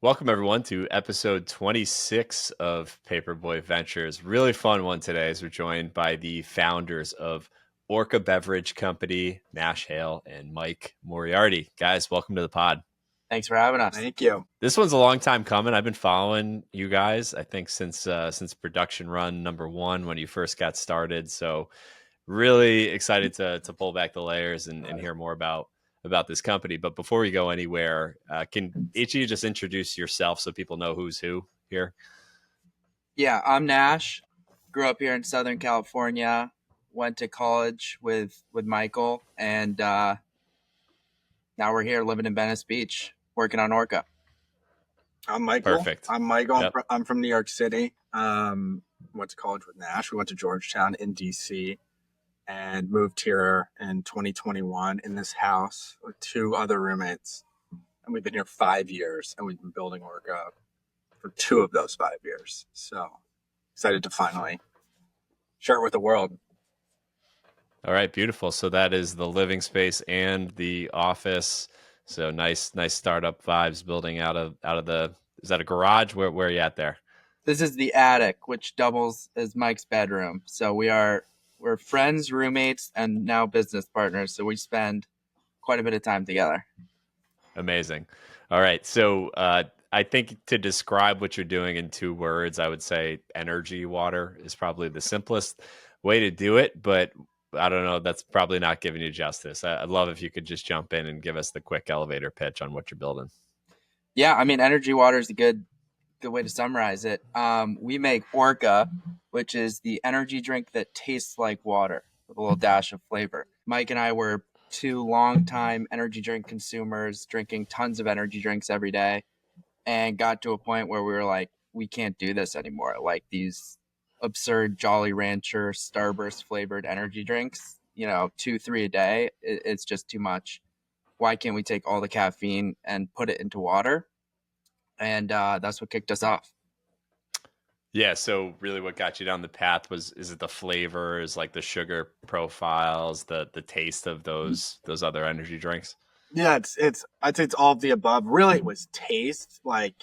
Welcome everyone to episode 26 of Paperboy Ventures. Really fun one today as we're joined by the founders of Orka Beverage Company, Nash, Hale, and Mike Moriarty. Guys, welcome to the pod. Thanks for having us. Thank you. This one's a long time coming. I've been following you guys, I think since production run number 1 when you first got started. So really excited to pull back the layers and hear more about this company. But before we go anywhere, can each of you just introduce yourself so people know who's who here? Yeah, I'm Nash. Grew up here in Southern California. Went to college with Michael, and now we're here living in Venice Beach, working on Orka. I'm Michael. Perfect. I'm Michael. Yep. I'm from New York City. Went to college with Nash. We went to Georgetown in DC and moved here in 2021 in this house with 2 other roommates. And we've been here 5 years, and we've been building Orka for 2 of those 5 years. So excited to finally share it with the world. All right, beautiful. So that is the living space and the office. So nice startup vibes building out of the. Is that a garage? Where are you at there? This is the attic, which doubles as Mike's bedroom. So we're friends, roommates, and now business partners. So we spend quite a bit of time together. Amazing. All right. So I think to describe what you're doing in 2 words, I would say energy water is probably the simplest way to do it. But I don't know. That's probably not giving you justice. I'd love if you could just jump in and give us the quick elevator pitch on what you're building. Yeah, I mean, energy water is a good way to summarize it. We make Orka, which is the energy drink that tastes like water with a little dash of flavor. Mike and I were 2 longtime energy drink consumers, drinking tons of energy drinks every day, and got to a point where we were like, we can't do this anymore. Like these absurd Jolly Rancher Starburst flavored energy drinks, 2, 3 a day, it's just too much. Why can't we take all the caffeine and put it into water? And that's what kicked us off. Yeah. So really what got you down the path is it the flavors, like the sugar profiles, the taste of those other energy drinks? Yeah, I'd say it's all of the above. Really, it was taste. Like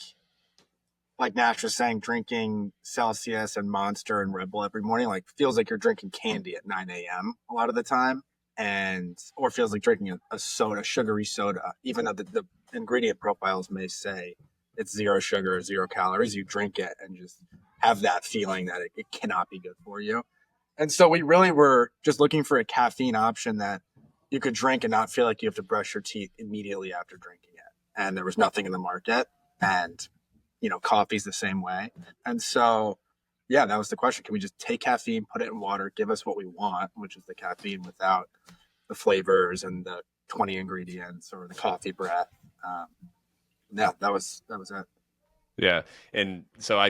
Nash was saying, drinking Celsius and Monster and Red Bull every morning, like feels like you're drinking candy at 9 a.m. a lot of the time. Or feels like drinking a soda, sugary soda, even though the ingredient profiles may say it's 0 sugar, 0 calories. You drink it and just have that feeling that it cannot be good for you. And so we really were just looking for a caffeine option that you could drink and not feel like you have to brush your teeth immediately after drinking it. And there was nothing in the market. And, coffee's the same way. And so, yeah, that was the question. Can we just take caffeine, put it in water, give us what we want, which is the caffeine without the flavors and the 20 ingredients or the coffee breath? Yeah, that was it. Yeah. And so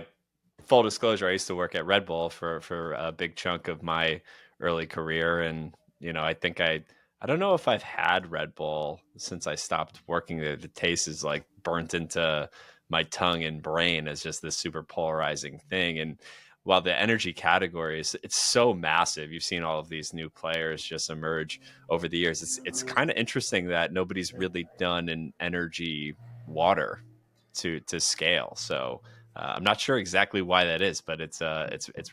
full disclosure, I used to work at Red Bull for a big chunk of my early career. And, I think I don't know if I've had Red Bull since I stopped working there. The taste is like burnt into my tongue and brain as just this super polarizing thing. And while the energy category it's so massive, you've seen all of these new players just emerge over the years. It's kind of interesting that nobody's really done an energy water to scale. So I'm not sure exactly why that is, but it's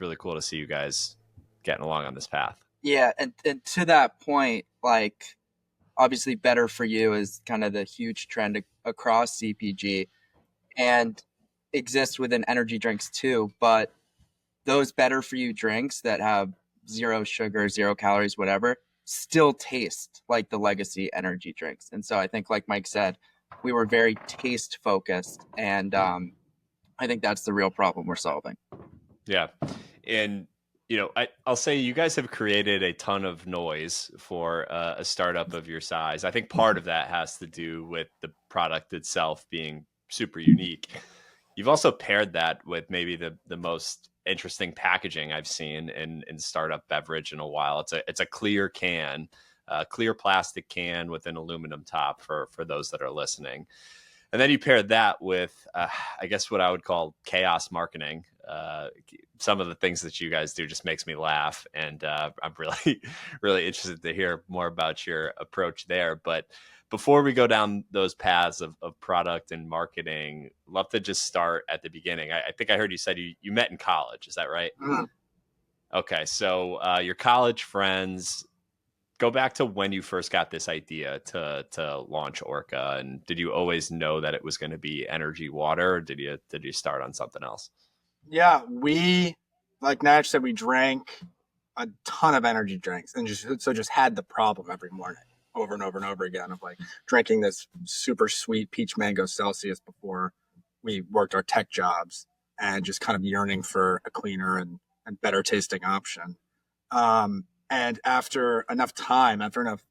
really cool to see you guys getting along on this path. Yeah, and to that point, like obviously better for you is kind of the huge trend across CPG and exists within energy drinks too. But those better for you drinks that have 0 sugar, 0 calories, whatever, still taste like the legacy energy drinks. And so I think, like Mike said, we were very taste focused, and I think that's the real problem we're solving. Yeah. And, I'll say you guys have created a ton of noise for a startup of your size. I think part of that has to do with the product itself being super unique. You've also paired that with maybe the most interesting packaging I've seen in startup beverage in a while. It's a clear can, clear plastic can with an aluminum top for those that are listening. And then you pair that with, I guess, what I would call chaos marketing. Some of the things that you guys do just makes me laugh. And I'm really, really interested to hear more about your approach there. But before we go down those paths of product and marketing, love to just start at the beginning. I think I heard you said you met in college. Is that right? Mhm. Okay. So your college friends, go back to when you first got this idea to launch Orka, and did you always know that it was going to be energy water, or did you start on something else? Yeah, like Nash said, we drank a ton of energy drinks and just had the problem every morning over and over and over again of like drinking this super sweet peach mango Celsius before we worked our tech jobs and just kind of yearning for a cleaner and better tasting option. And after enough time, after enough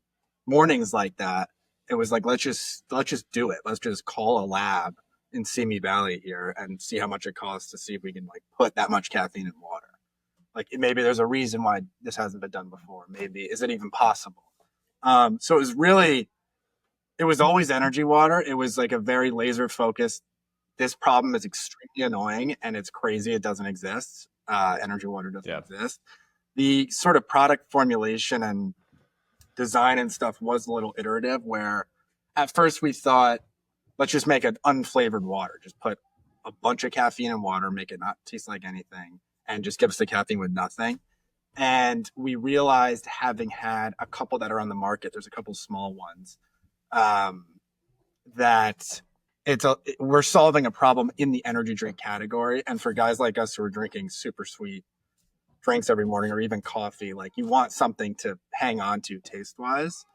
mornings like that, it was like let's just do it. Let's just call a lab in Simi Valley here and see how much it costs to see if we can like put that much caffeine in water. Like maybe there's a reason why this hasn't been done before. Maybe is it even possible? So it was always energy water. It was like a very laser focused. This problem is extremely annoying and it's crazy. It doesn't exist. Energy water doesn't exist. The sort of product formulation and design and stuff was a little iterative where at first we thought, let's just make an unflavored water. Just put a bunch of caffeine in water, make it not taste like anything, and just give us the caffeine with nothing. And we realized, having had a couple that are on the market, there's a couple small ones, that we're solving a problem in the energy drink category. And for guys like us who are drinking super sweet drinks every morning or even coffee, like you want something to hang on to taste wise.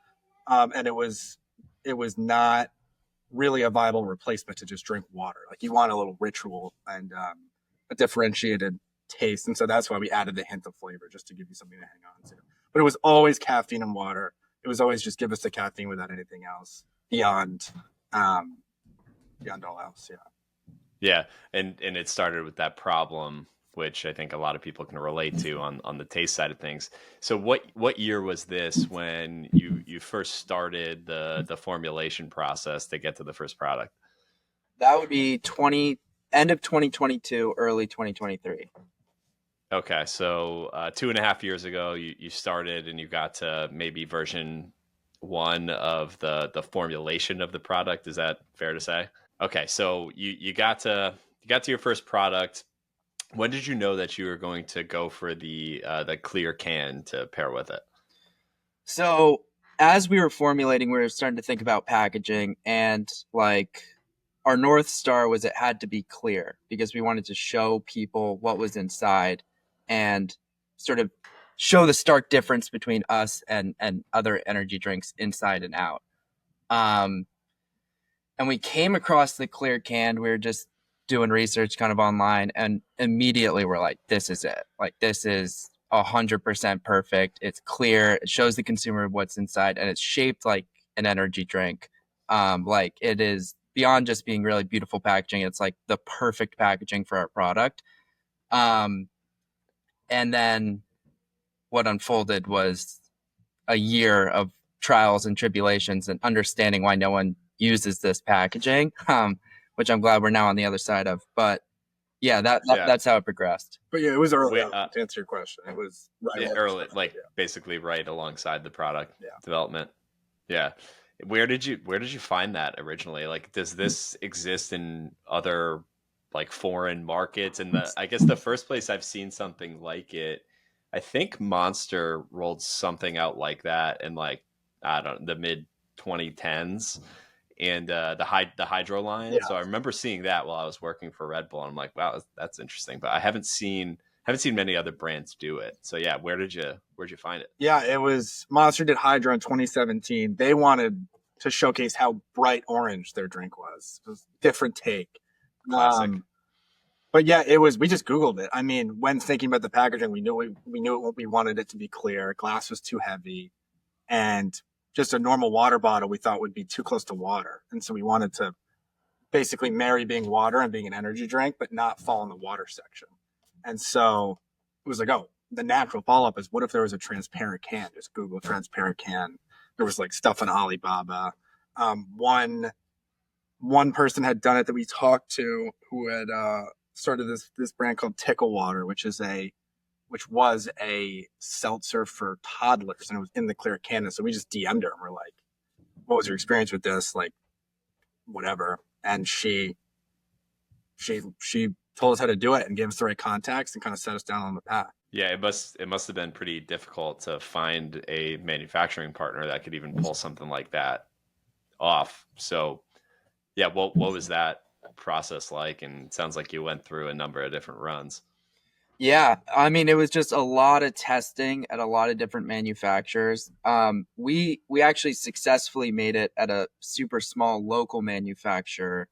And it was not really a viable replacement to just drink water. Like you want a little ritual and a differentiated taste. And so that's why we added the hint of flavor, just to give you something to hang on to. But it was always caffeine and water. It was always just give us the caffeine without anything else beyond all else. Yeah. Yeah, and it started with that problem, which I think a lot of people can relate to on the taste side of things. So what year was this when you first started the formulation process to get to the first product? That would be end of 2022, early 2023. Okay, so 2.5 years ago, you started and you got to maybe version 1 of the formulation of the product. Is that fair to say? Okay, so you got to your first product. When did you know that you were going to go for the clear can to pair with it? So as we were formulating, we were starting to think about packaging, and like our North Star was it had to be clear because we wanted to show people what was inside and sort of show the stark difference between us and other energy drinks inside and out. And we came across the clear can. We were just doing research kind of online, and immediately we're like, this is it. Like, this is 100% perfect. It's clear. It shows the consumer what's inside, and it's shaped like an energy drink. Like, it is beyond just being really beautiful packaging. It's like the perfect packaging for our product. And then what unfolded was a year of trials and tribulations and understanding why no one uses this packaging, which I'm glad we're now on the other side of. But yeah, that's how it progressed. But yeah, it was early on, to answer your question. It was early, like basically right alongside the product development. Yeah. Where did you find that originally? Like, does this exist in other like foreign markets? And I guess the first place I've seen something like it, I think Monster rolled something out like that in like, I don't know, the mid 2010s, and the hydro line. Yeah. So I remember seeing that while I was working for Red Bull, and I'm like, wow, that's interesting. But I haven't seen many other brands do it. So yeah, where'd you find it? Yeah, it was Monster did Hydro in 2017. They wanted to showcase how bright orange their drink was. It was a different take. Classic. But yeah, we just Googled it. I mean, when thinking about the packaging, we knew we wanted it to be clear. Glass was too heavy, and just a normal water bottle we thought would be too close to water. And so we wanted to basically marry being water and being an energy drink, but not fall in the water section. And so it was like, oh, the natural follow-up is, what if there was a transparent can? Just Google transparent can. There was like stuff on Alibaba. One person had done it that we talked to who had started this brand called Tickle Water, which was a seltzer for toddlers, and it was in the clear can. So we just DM'd her and we're like, what was your experience with this? Like, whatever. And she told us how to do it and gave us the right context and kind of set us down on the path. Yeah, it must have been pretty difficult to find a manufacturing partner that could even pull something like that off. So, yeah, what was that process like? And it sounds like you went through a number of different runs. Yeah, I mean, it was just a lot of testing at a lot of different manufacturers. We actually successfully made it at a super small local manufacturer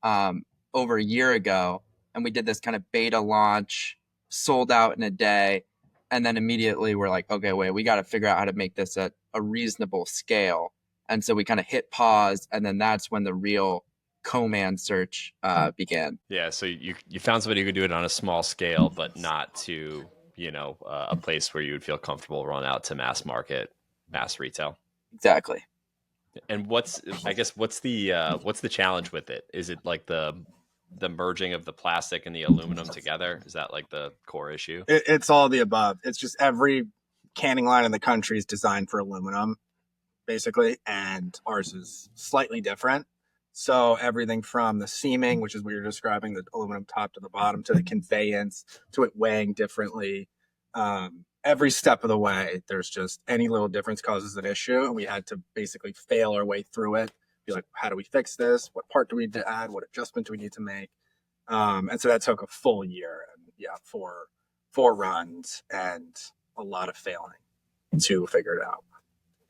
over a year ago, and we did this kind of beta launch, sold out in a day, and then immediately we're like, okay, wait, we got to figure out how to make this a reasonable scale. And so we kind of hit pause, and then that's when the real co-man search began. Yeah, so you found somebody who could do it on a small scale, but not to a place where you would feel comfortable rolling out to mass market, mass retail. Exactly. And what's the challenge with it? Is it like the merging of the plastic and the aluminum together? Is that like the core issue? It's all the above. It's just every canning line in the country is designed for aluminum, basically, and ours is slightly different. So everything from the seaming, which is what you're describing, the aluminum top to the bottom, to the conveyance, to it weighing differently. Every step of the way, there's just any little difference causes an issue. And we had to basically fail our way through it. Be like, how do we fix this? What part do we need to add? What adjustment do we need to make? And so that took a full year. And yeah, four runs and a lot of failing to figure it out.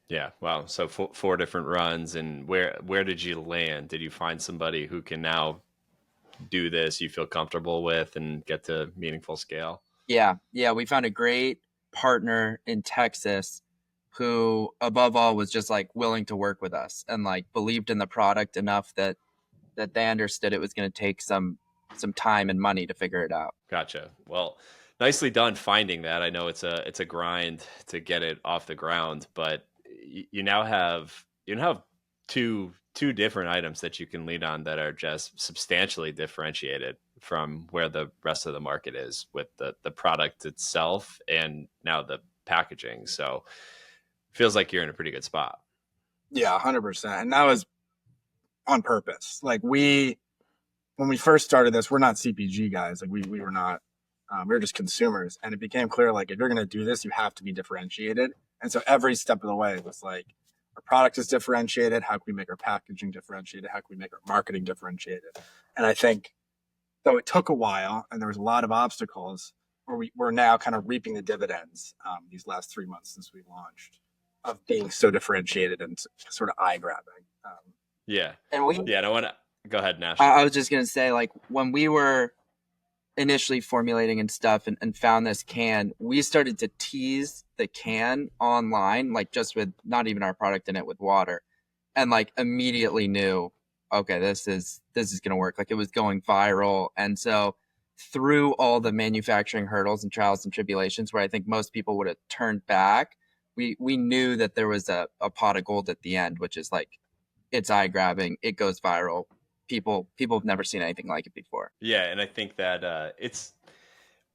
Yeah, wow. So four different runs, and where did you land? Did you find somebody who can now do this you feel comfortable with and get to meaningful scale? Yeah, we found a great partner in Texas who, above all, was just like willing to work with us and like believed in the product enough that they understood it was going to take some time and money to figure it out. Gotcha. Well, nicely done finding that. I know it's a grind to get it off the ground, but you now have two different items that you can lean on that are just substantially differentiated from where the rest of the market is with the product itself and now the packaging. So feels like you're in a pretty good spot. Yeah, 100%. And that was on purpose. Like when we first started this, we're not CPG guys. Like we were not, we were just consumers. And it became clear, like, if you're going to do this, you have to be differentiated. And so every step of the way was like, our product is differentiated. How can we make our packaging differentiated? How can we make our marketing differentiated? And I think, though it took a while and there was a lot of obstacles, we're now kind of reaping the dividends these last 3 months since we launched, of being so differentiated and sort of eye-grabbing. Yeah. And we, Yeah, I don't want to go ahead, Nash. I was just going to say, like, when we were initially formulating and stuff and found this can, we started to tease the can online, like just with not even our product in it, with water, and like immediately knew, okay, this is going to work. Like, it was going viral. And so through all the manufacturing hurdles and trials and tribulations where I think most people would have turned back, we knew that there was a pot of gold at the end, which is like, it's eye grabbing, it goes viral. People have never seen anything like it before. Yeah, and I think that it's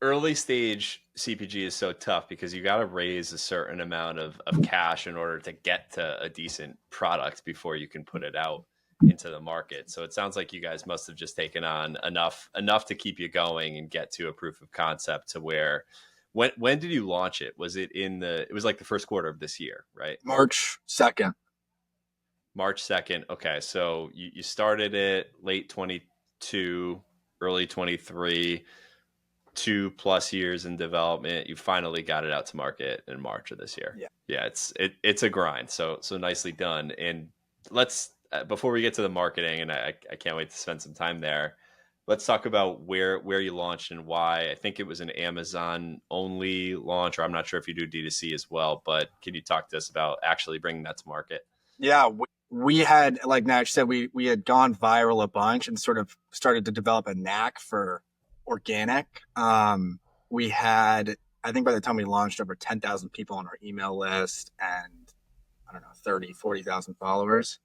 early stage CPG is so tough because you got to raise a certain amount of cash in order to get to a decent product before you can put it out into the market. So it sounds like you guys must have just taken on enough to keep you going and get to a proof of concept to where when did you launch it? Was it it was like the first quarter of this year, right? March 2nd. March 2nd. Okay. So you started it late 22, early 23, 2+ years in development. You finally got it out to market in March of this year. Yeah. It's a grind. So nicely done. And let's, before we get to the marketing, and I can't wait to spend some time there, let's talk about where you launched and why. I think it was an Amazon only launch, or I'm not sure if you do D2C as well, but can you talk to us about actually bringing that to market? Yeah, we had, like Nash said, we had gone viral a bunch and sort of started to develop a knack for organic. We had, I think by the time we launched, over 10,000 people on our email list and, I don't know, 40,000 followers.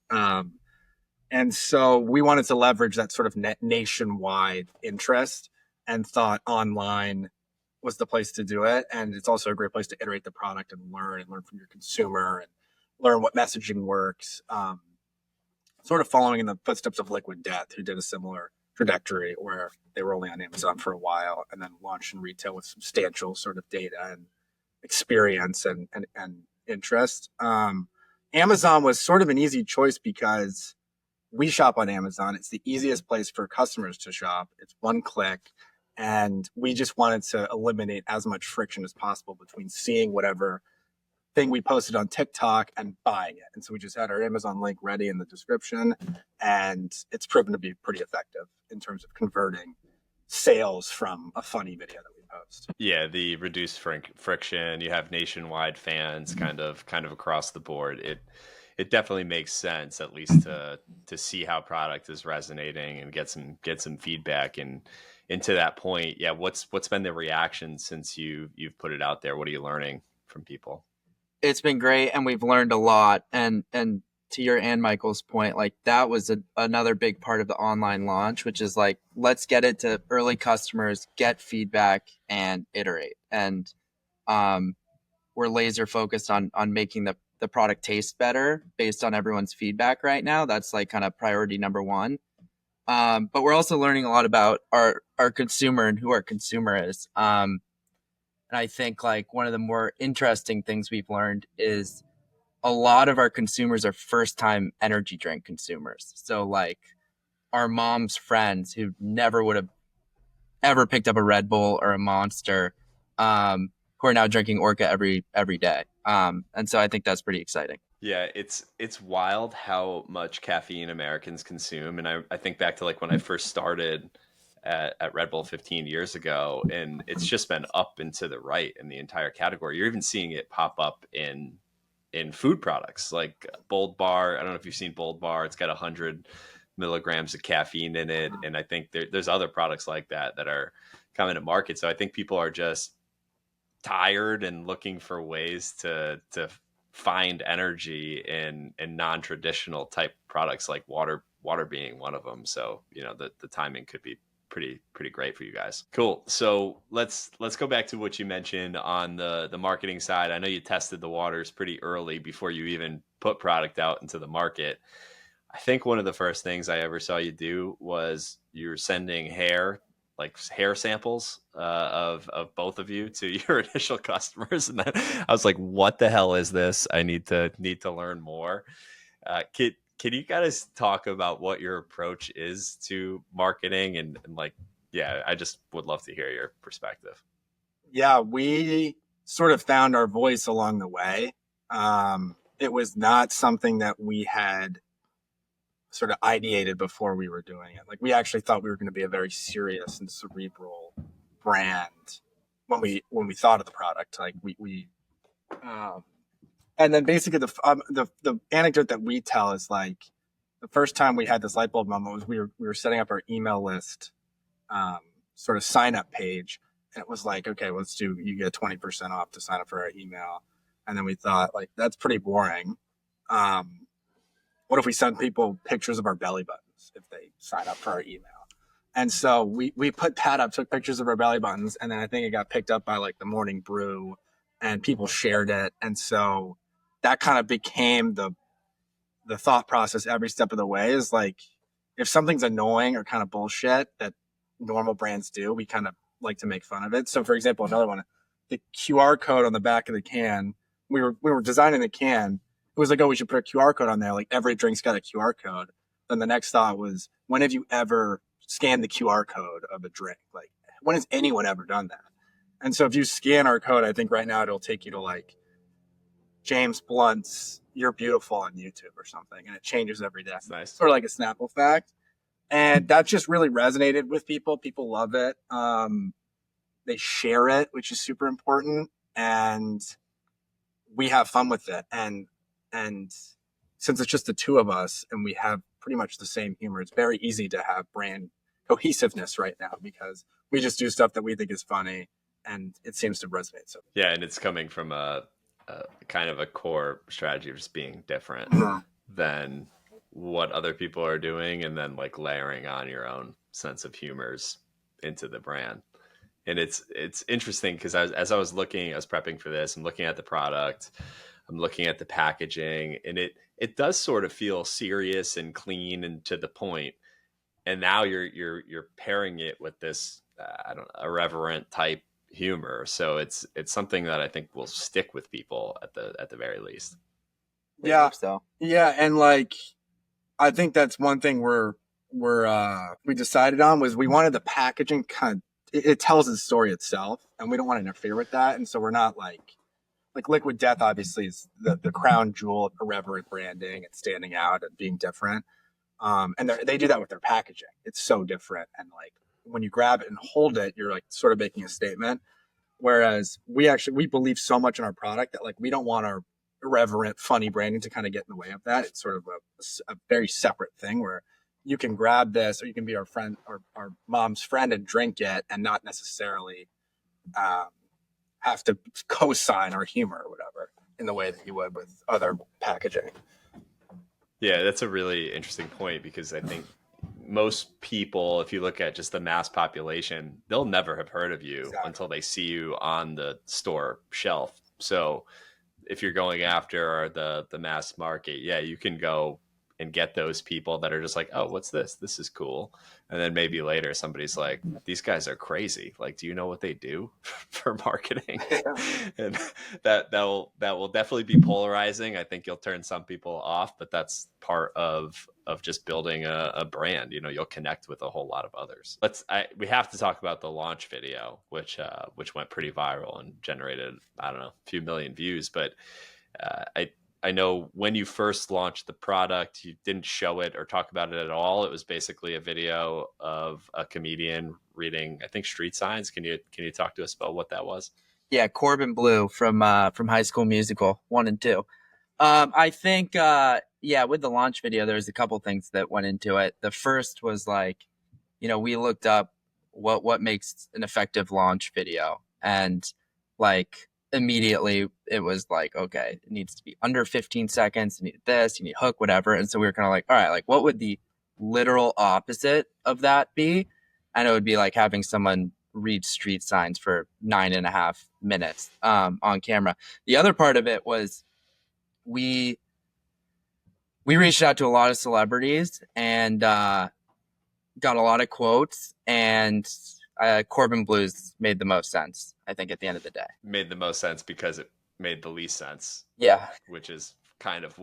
And so we wanted to leverage that sort of nationwide interest and thought online was the place to do it. And it's also a great place to iterate the product and learn from your consumer and learn what messaging works. Sort of following in the footsteps of Liquid Death, who did a similar trajectory where they were only on Amazon for a while and then launched in retail with substantial sort of data and experience and interest. Amazon was sort of an easy choice because we shop on Amazon. It's the easiest place for customers to shop. It's one click. And we just wanted to eliminate as much friction as possible between seeing whatever thing we posted on TikTok and buying it. And so we just had our Amazon link ready in the description. And it's proven to be pretty effective in terms of converting sales from a funny video that we post. Yeah, the reduced friction. You have nationwide fans, kind of across the board. It definitely makes sense, at least to see how product is resonating and get some feedback. And to that point, yeah, what's been the reaction since you've put it out there? What are you learning from people? It's been great, and we've learned a lot. And to your and Michael's point, like that was another big part of the online launch, which is like, let's get it to early customers, get feedback, and iterate. And we're laser focused on making the product taste better based on everyone's feedback right now. That's like kind of priority number one. But we're also learning a lot about our consumer and who our consumer is. And I think like one of the more interesting things we've learned is a lot of our consumers are first time energy drink consumers. So like our mom's friends who never would have ever picked up a Red Bull or a Monster, who are now drinking Orka every day. And so I think that's pretty exciting. Yeah, it's wild how much caffeine Americans consume. And I think back to like when I first started at Red Bull 15 years ago, and it's just been up and to the right in the entire category. You're even seeing it pop up in food products like Bold Bar. I don't know if you've seen Bold Bar. It's got 100 milligrams of caffeine in it. And I think there's other products like that are coming to market. So I think people are just tired and looking for ways to find energy in non-traditional type products, like water being one of them. So, you know, the timing could be pretty great for you guys. Cool. So let's go back to what you mentioned on the marketing side. I know you tested the waters pretty early before you even put product out into the market. I think one of the first things I ever saw you do was you were sending hair samples of both of you to your initial customers, and then I was like, "What the hell is this? I need to learn more." Can you guys talk about what your approach is to marketing and like, yeah, I just would love to hear your perspective. Yeah, we sort of found our voice along the way. It was not something that we had sort of ideated before we were doing it. Like we actually thought we were going to be a very serious and cerebral brand when we thought of the product. Like and then basically the anecdote that we tell is like the first time we had this light bulb moment was we were setting up our email list, sort of sign up page, and it was like, okay, you get 20% off to sign up for our email, and then we thought like that's pretty boring. What if we send people pictures of our belly buttons if they sign up for our email? And so we put that up, took pictures of our belly buttons, and then I think it got picked up by like the Morning Brew, and people shared it, and so that kind of became the thought process every step of the way. Is like if something's annoying or kind of bullshit that normal brands do, we kind of like to make fun of it. So for example, another one, the QR code on the back of the can, we were designing the can. It was like, oh, we should put a QR code on there. Like every drink's got a QR code. Then the next thought was, when have you ever scanned the QR code of a drink? Like, when has anyone ever done that? And so if you scan our code, I think right now it'll take you to like James Blunt's "You're Beautiful" on YouTube or something, and it changes every day. That's nice. Sort of like a Snapple fact. And that just really resonated with people. People love it. They share it, which is super important. And we have fun with it. And since it's just the two of us and we have pretty much the same humor, it's very easy to have brand cohesiveness right now because we just do stuff that we think is funny and it seems to resonate. So yeah, and it's coming from a kind of a core strategy of just being different than what other people are doing, and then like layering on your own sense of humors into the brand. And it's interesting because as I was prepping for this and looking at the product, I'm looking at the packaging, and it does sort of feel serious and clean and to the point. And now you're pairing it with this I don't know, irreverent type humor. So it's something that I think will stick with people at the very least. I hope so. Yeah, and like I think that's one thing we decided on was we wanted the packaging kind of it tells the story itself, and we don't want to interfere with that. And so we're not like Liquid Death obviously is the crown jewel of irreverent branding and standing out and being different. And they do that with their packaging. It's so different, and like when you grab it and hold it, you're like sort of making a statement. Whereas we believe so much in our product that like we don't want our irreverent, funny branding to kind of get in the way of that. It's sort of a very separate thing where you can grab this, or you can be our friend or our mom's friend and drink it, and not necessarily have to co-sign our humor or whatever in the way that you would with other packaging. Yeah, that's a really interesting point, because I think most people, if you look at just the mass population, they'll never have heard of you until they see you on the store shelf. So if you're going after the mass market, yeah, you can go and get those people that are just like, oh, what's this? This is cool. And then maybe later somebody's like, these guys are crazy. Like, do you know what they do for marketing? And that will definitely be polarizing. I think you'll turn some people off, but that's part of just building a brand. You know, you'll connect with a whole lot of others. We have to talk about the launch video, which went pretty viral and generated, I don't know, a few million views. But I know when you first launched the product, you didn't show it or talk about it at all. It was basically a video of a comedian reading, I think, street signs. Can you talk to us about what that was? Yeah, Corbin Bleu from High School Musical 1 and 2. I think with the launch video, there's a couple things that went into it. The first was like, we looked up what makes an effective launch video, and like immediately it was like, okay, it needs to be under 15 seconds. You need this, you need hook, whatever. And so we were kind of like, all right, like what would the literal opposite of that be? And it would be like having someone read street signs for 9.5 minutes on camera. The other part of it was we reached out to a lot of celebrities and got a lot of quotes, and Corbin Blues made the most sense, I think, at the end of the day. Made the most sense because it made the least sense. Yeah. Which is kind of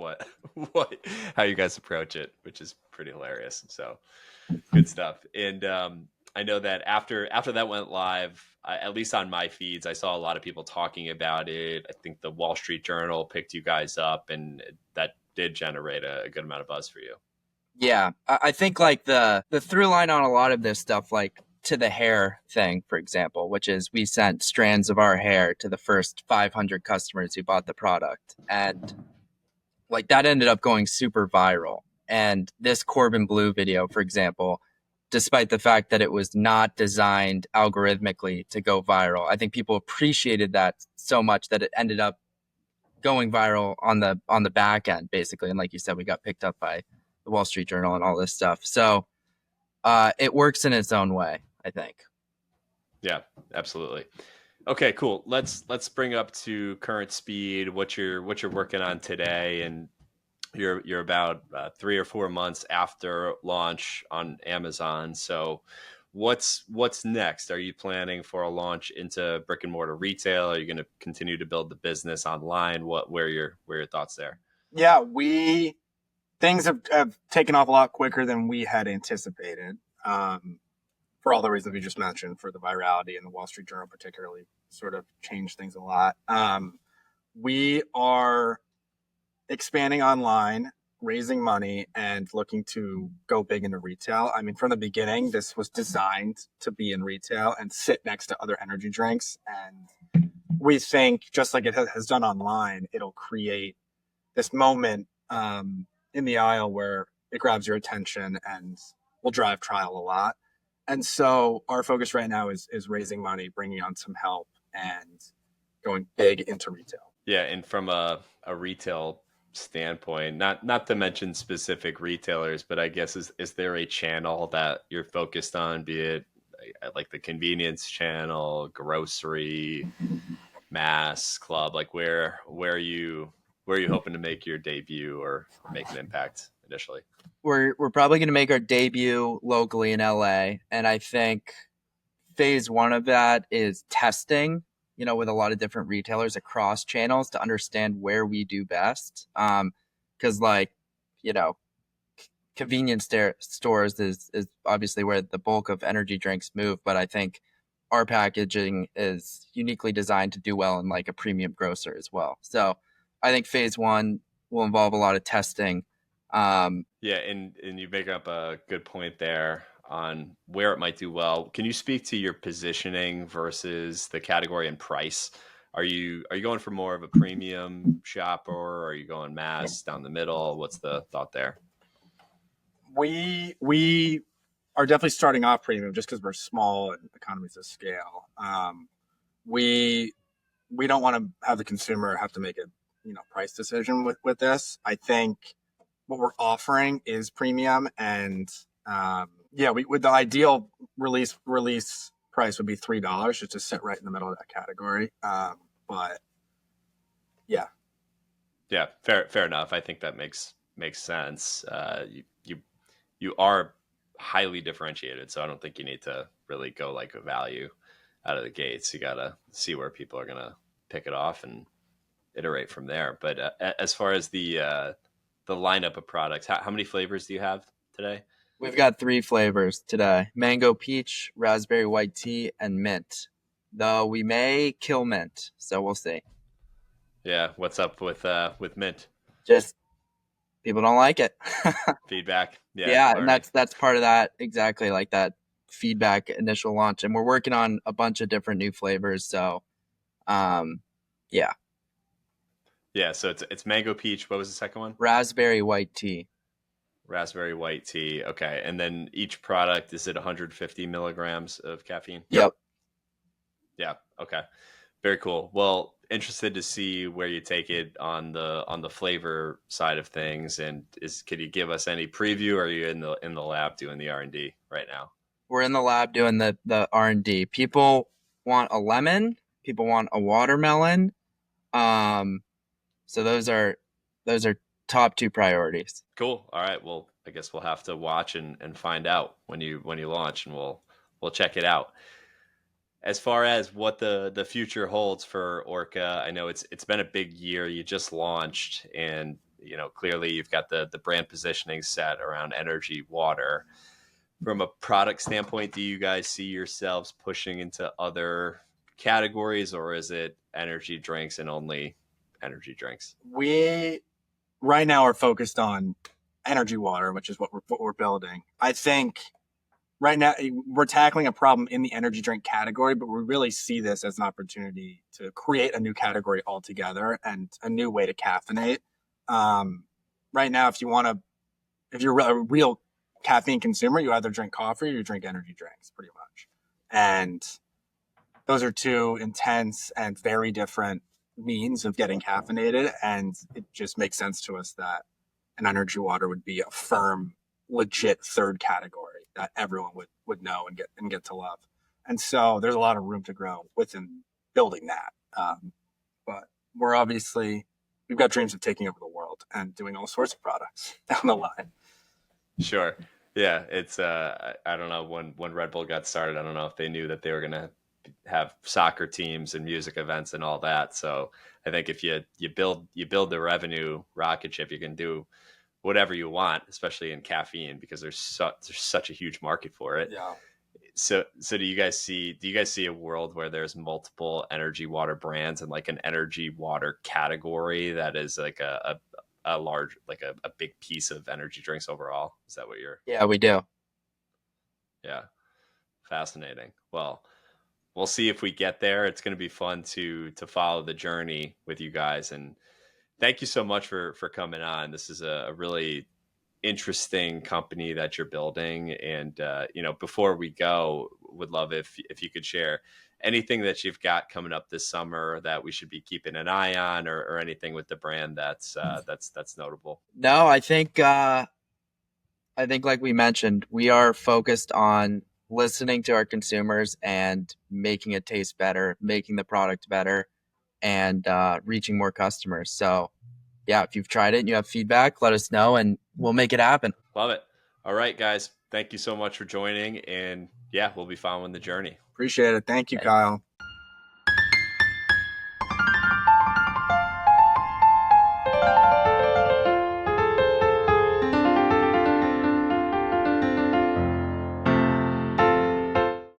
how you guys approach it, which is pretty hilarious. So good stuff. And I know that after that went live, at least on my feeds, I saw a lot of people talking about it. I think the Wall Street Journal picked you guys up, and that did generate a good amount of buzz for you. Yeah, I think like the through line on a lot of this stuff, like to the hair thing, for example, which is we sent strands of our hair to the first 500 customers who bought the product. And like that ended up going super viral. And this Corbin Bleu video, for example, despite the fact that it was not designed algorithmically to go viral, I think people appreciated that so much that it ended up going viral on the back end, basically. And like you said, we got picked up by the Wall Street Journal and all this stuff. So it works in its own way, I think. Yeah, absolutely. Okay, cool. Let's bring up to current speed what you're working on today, and you're about 3 or 4 months after launch on Amazon. So what's next? Are you planning for a launch into brick and mortar retail? Are you going to continue to build the business online? Where are your thoughts there? Yeah, things have taken off a lot quicker than we had anticipated, for all the reasons we just mentioned, for the virality, and the Wall Street Journal particularly sort of changed things a lot. We are expanding online, raising money, and looking to go big into retail. I mean, from the beginning, this was designed to be in retail and sit next to other energy drinks. And we think, just like it has done online, it'll create this moment in the aisle where it grabs your attention and will drive trial a lot. And so our focus right now is raising money, bringing on some help, and going big into retail. Yeah, and from a retail standpoint, not to mention specific retailers, but I guess is there a channel that you're focused on, be it like the convenience channel, grocery, mass, club, like where are you where are you hoping to make your debut or make an impact initially? We're probably going to make our debut locally in LA, and I think phase one of that is testing, with a lot of different retailers across channels to understand where we do best. Because convenience stores is obviously where the bulk of energy drinks move, but I think our packaging is uniquely designed to do well in like a premium grocer as well. So I think phase one will involve a lot of testing. Yeah, and you make up a good point there on where it might do well. Can you speak to your positioning versus the category and price? Are you going for more of a premium shopper, or are you going mass down the middle? What's the thought there? We are definitely starting off premium just because we're small and economies of scale. We don't want to have the consumer have to make a price decision with this. I think what we're offering is premium, and with the ideal release price would be $3 just to sit right in the middle of that category. But yeah, fair enough. I think that makes sense. You are highly differentiated, so I don't think you need to really go like a value out of the gates. You gotta see where people are gonna pick it off and iterate from there. But as far as the lineup of products, how many flavors do you have today? We've got 3 flavors today: mango peach, raspberry white tea, and mint. Though we may kill mint, so we'll see. Yeah, what's up with mint? Just people don't like it. Feedback. Yeah, and that's part of that, exactly, like that feedback initial launch. And we're working on a bunch of different new flavors. So, yeah. Yeah, so it's mango peach. What was the second one? Raspberry white tea. Raspberry white tea. Okay, and then each product, is it 150 milligrams of caffeine? Yep. Yeah. Okay. Very cool. Well, interested to see where you take it on the flavor side of things. And could you give us any preview? Or are you in the lab doing the R&D right now? We're in the lab doing the R&D. People want a lemon. People want a watermelon. So those are top 2 priorities. Cool. All right. Well, I guess we'll have to watch and find out when you launch, and we'll check it out. As far as what the future holds for Orka, I know it's been a big year. You just launched, and clearly you've got the brand positioning set around energy water. From a product standpoint, do you guys see yourselves pushing into other categories, or is it energy drinks and only energy drinks? We right now are focused on energy water, which is what we're building. I think right now we're tackling a problem in the energy drink category, but we really see this as an opportunity to create a new category altogether and a new way to caffeinate. Right now, if you're a real caffeine consumer, you either drink coffee or you drink energy drinks, pretty much. And those are 2 intense and very different means of getting caffeinated, and it just makes sense to us that an energy water would be a firm, legit 3rd category that everyone would know and get to love. And so there's a lot of room to grow within building that. But we've got dreams of taking over the world and doing all sorts of products down the line. Sure. Yeah. It's I don't know, when Red Bull got started, I don't know if they knew that they were going to have soccer teams and music events and all that. So I think if you build the revenue rocket ship, you can do whatever you want, especially in caffeine, because there's such a huge market for it. Yeah. So do you guys see a world where there's multiple energy water brands and like an energy water category that is like a large, like a big piece of energy drinks overall? Is that what you're? Yeah, we do. Yeah. Fascinating. Well, we'll see if we get there. It's going to be fun to follow the journey with you guys. And thank you so much for coming on. This is a really interesting company that you're building. And, before we go, would love if you could share anything that you've got coming up this summer that we should be keeping an eye on, or anything with the brand that's notable. No, I think like we mentioned, we are focused on listening to our consumers and making it taste better, making the product better, and reaching more customers. So yeah, if you've tried it and you have feedback, let us know and we'll make it happen. Love it. All right, guys. Thank you so much for joining. And yeah, we'll be following the journey. Appreciate it. Thank you, Okay. Kyle.